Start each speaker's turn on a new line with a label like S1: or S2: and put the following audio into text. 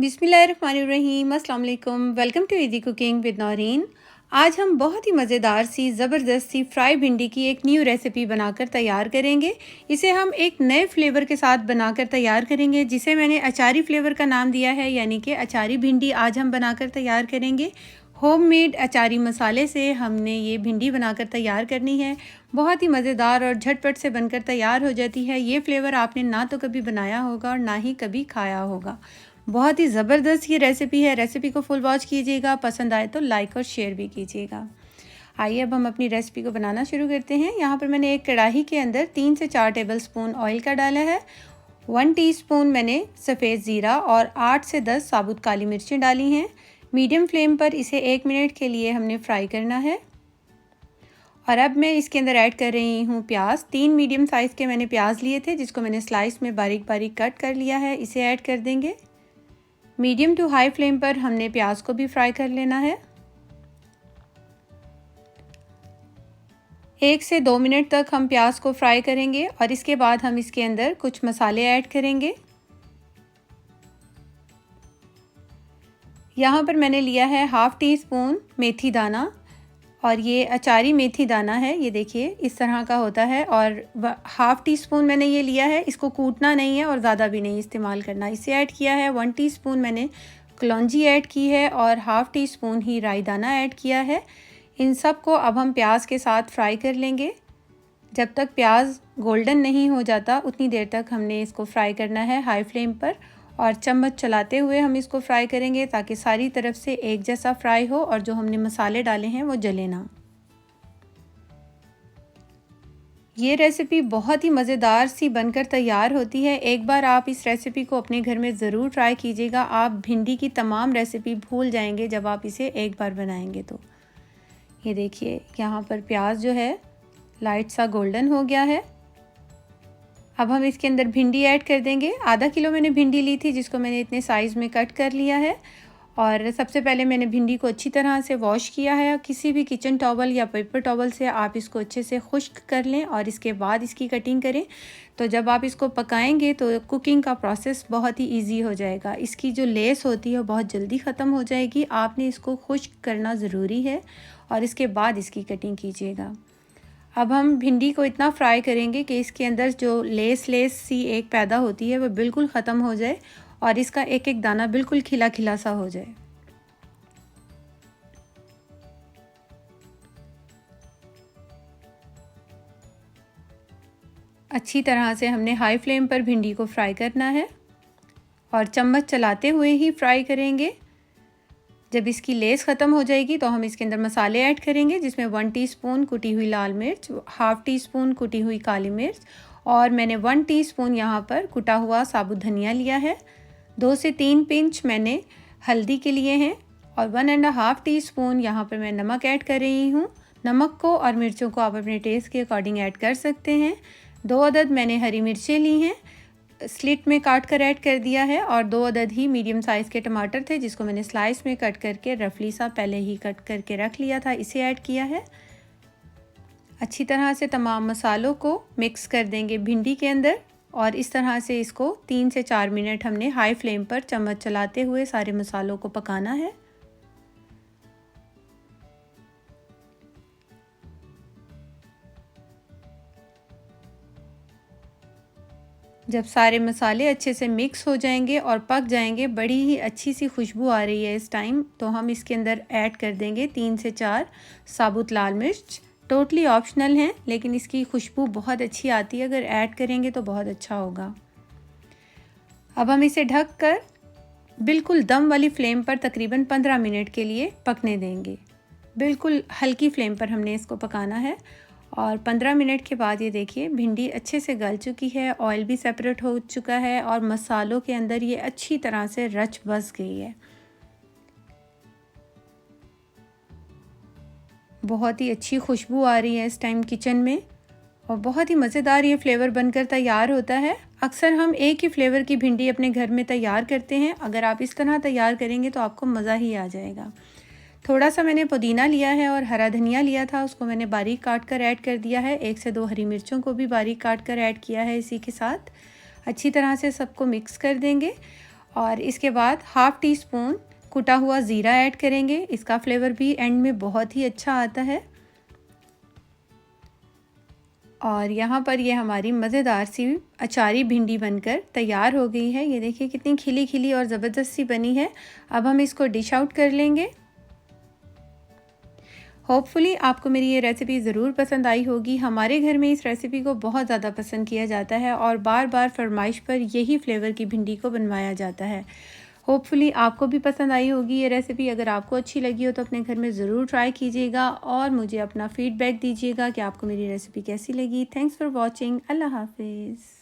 S1: बिस्मिल्लाहिर्रहमानिर्रहीम, अस्सलाम वालेकुम। Welcome to easy cooking with Naureen. आज हम बहुत ही मज़ेदार सी ज़बरदस्त सी फ्राई भिंडी की एक न्यू रेसिपी बनाकर तैयार करेंगे। इसे हम एक नए फ्लेवर के साथ बनाकर तैयार करेंगे, जिसे मैंने अचारी फ्लेवर का नाम दिया है, यानी कि अचारी भिंडी आज हम बनाकर तैयार करेंगे। होममेड अचारी मसाले से हमने ये भिंडी बनाकर तैयार करनी है। बहुत ही मज़ेदार और झटपट से बनकर तैयार हो जाती है। ये फ्लेवर आपने ना तो कभी बनाया होगा और ना ही कभी खाया होगा। बहुत ही ज़बरदस्त ये रेसिपी है। रेसिपी को फुल वॉच कीजिएगा, पसंद आए तो लाइक और शेयर भी कीजिएगा। आइए अब हम अपनी रेसिपी को बनाना शुरू करते हैं। यहाँ पर मैंने एक कढ़ाई के अंदर 3 से 4 टेबलस्पून ऑयल का डाला है। 1 टीस्पून मैंने सफ़ेद ज़ीरा और 8 से 10 साबुत काली मिर्चें डाली हैं। मीडियम फ्लेम पर इसे 1 मिनट के लिए हमने फ्राई करना है। और अब मैं इसके अंदर ऐड कर रही हूँ प्याज। 3 मीडियम साइज़ के मैंने प्याज लिए थे, जिसको मैंने स्लाइस में बारीक बारीक कट कर लिया है। इसे ऐड कर देंगे। मीडियम टू हाई फ्लेम पर हमने प्याज को भी फ्राई कर लेना है। 1 से 2 मिनट तक हम प्याज को फ्राई करेंगे और इसके बाद हम इसके अंदर कुछ मसाले ऐड करेंगे। यहाँ पर मैंने लिया है 1/2 टीस्पून मेथी दाना, और ये अचारी मेथी दाना है। ये देखिए इस तरह का होता है, और 1/2 टीस्पून मैंने ये लिया है। इसको कूटना नहीं है और ज़्यादा भी नहीं इस्तेमाल करना। इसे ऐड किया है। 1 टीस्पून मैंने कलौंजी ऐड की है और 1/2 टीस्पून ही राई दाना ऐड किया है। इन सब को अब हम प्याज के साथ फ्राई कर लेंगे। जब तक प्याज गोल्डन नहीं हो जाता उतनी देर तक हमने इसको फ्राई करना है हाई फ्लेम पर, और चम्मच चलाते हुए हम इसको फ्राई करेंगे ताकि सारी तरफ से एक जैसा फ्राई हो और जो हमने मसाले डाले हैं वो जले ना। ये रेसिपी बहुत ही मज़ेदार सी बनकर तैयार होती है। एक बार आप इस रेसिपी को अपने घर में ज़रूर ट्राई कीजिएगा। आप भिंडी की तमाम रेसिपी भूल जाएंगे जब आप इसे एक बार बनाएंगे तो। ये देखिए यहाँ पर प्याज जो है लाइट सा गोल्डन हो गया है। अब हम इसके अंदर भिंडी ऐड कर देंगे। आधा किलो मैंने भिंडी ली थी, जिसको मैंने इतने साइज़ में कट कर लिया है। और सबसे पहले मैंने भिंडी को अच्छी तरह से वॉश किया है। किसी भी किचन टॉवल या पेपर टॉवल से आप इसको अच्छे से खुश्क कर लें और इसके बाद इसकी कटिंग करें। तो जब आप इसको पकाएंगे तो कुकिंग का प्रोसेस बहुत ही इजी हो जाएगा। इसकी जो लेस होती है बहुत जल्दी ख़त्म हो जाएगी। आपने इसको खुश्क करना ज़रूरी है और इसके बाद इसकी कटिंग कीजिएगा। अब हम भिंडी को इतना फ्राई करेंगे कि इसके अंदर जो लेस सी एक पैदा होती है वो बिल्कुल ख़त्म हो जाए और इसका एक एक दाना बिल्कुल खिला खिला सा हो जाए। अच्छी तरह से हमने हाई फ्लेम पर भिंडी को फ्राई करना है और चम्मच चलाते हुए ही फ्राई करेंगे। जब इसकी लेस ख़त्म हो जाएगी तो हम इसके अंदर मसाले ऐड करेंगे, जिसमें 1 टीस्पून कुटी हुई लाल मिर्च, 1/2 टीस्पून कुटी हुई काली मिर्च, और मैंने 1 टीस्पून यहाँ पर कुटा हुआ साबुत धनिया लिया है। 2 से 3 पिंच मैंने हल्दी के लिए हैं और 1.5 टीस्पून यहाँ पर मैं नमक ऐड कर रही हूँ। नमक को और मिर्चों को आप अपने टेस्ट के अकॉर्डिंग ऐड कर सकते हैं। 2 अदद मैंने हरी मिर्चें ली हैं, स्लिट में काट कर ऐड कर दिया है, और 2 अदद ही मीडियम साइज़ के टमाटर थे, जिसको मैंने स्लाइस में कट करके रफली सा पहले ही कट करके रख लिया था। इसे ऐड किया है। अच्छी तरह से तमाम मसालों को मिक्स कर देंगे भिंडी के अंदर, और इस तरह से इसको 3 से 4 मिनट हमने हाई फ्लेम पर चम्मच चलाते हुए सारे मसालों को पकाना है। जब सारे मसाले अच्छे से मिक्स हो जाएंगे और पक जाएंगे, बड़ी ही अच्छी सी खुशबू आ रही है इस टाइम, तो हम इसके अंदर ऐड कर देंगे 3 से 4 साबुत लाल मिर्च। टोटली ऑप्शनल हैं, लेकिन इसकी खुशबू बहुत अच्छी आती है। अगर ऐड करेंगे तो बहुत अच्छा होगा। अब हम इसे ढक कर बिल्कुल दम वाली फ्लेम पर तकरीबन 15 मिनट के लिए पकने देंगे। बिल्कुल हल्की फ्लेम पर हमने इसको पकाना है। और 15 मिनट के बाद ये देखिए भिंडी अच्छे से गल चुकी है, ऑयल भी सेपरेट हो चुका है और मसालों के अंदर ये अच्छी तरह से रच बस गई है। बहुत ही अच्छी खुशबू आ रही है इस टाइम किचन में, और बहुत ही मज़ेदार ये फ्लेवर बनकर तैयार होता है। अक्सर हम एक ही फ्लेवर की भिंडी अपने घर में तैयार करते हैं। अगर आप इस तरह तैयार करेंगे तो आपको मज़ा ही आ जाएगा। थोड़ा सा मैंने पुदीना लिया है और हरा धनिया लिया था, उसको मैंने बारीक काट कर ऐड कर दिया है। 1 से 2 हरी मिर्चों को भी बारीक काट कर ऐड किया है इसी के साथ। अच्छी तरह से सबको मिक्स कर देंगे और इसके बाद हाफ़ टी स्पून कुटा हुआ ज़ीरा ऐड करेंगे। इसका फ्लेवर भी एंड में बहुत ही अच्छा आता है। और यहाँ पर ये हमारी मज़ेदार सी अचारी भिंडी बनकर तैयार हो गई है। ये देखिए कितनी खिली खिली और ज़बरदस्त सी बनी है। अब हम इसको डिश आउट कर लेंगे। होपफुली आपको मेरी ये रेसिपी ज़रूर पसंद आई होगी। हमारे घर में इस रेसिपी को बहुत ज़्यादा पसंद किया जाता है और बार बार फरमाइश पर यही फ्लेवर की भिंडी को बनवाया जाता है। होपफुली आपको भी पसंद आई होगी ये रेसिपी। अगर आपको अच्छी लगी हो तो अपने घर में ज़रूर ट्राई कीजिएगा और मुझे अपना फ़ीडबैक दीजिएगा कि आपको मेरी रेसिपी कैसी लगी। Thanks for watching. अल्लाह हाफिज़।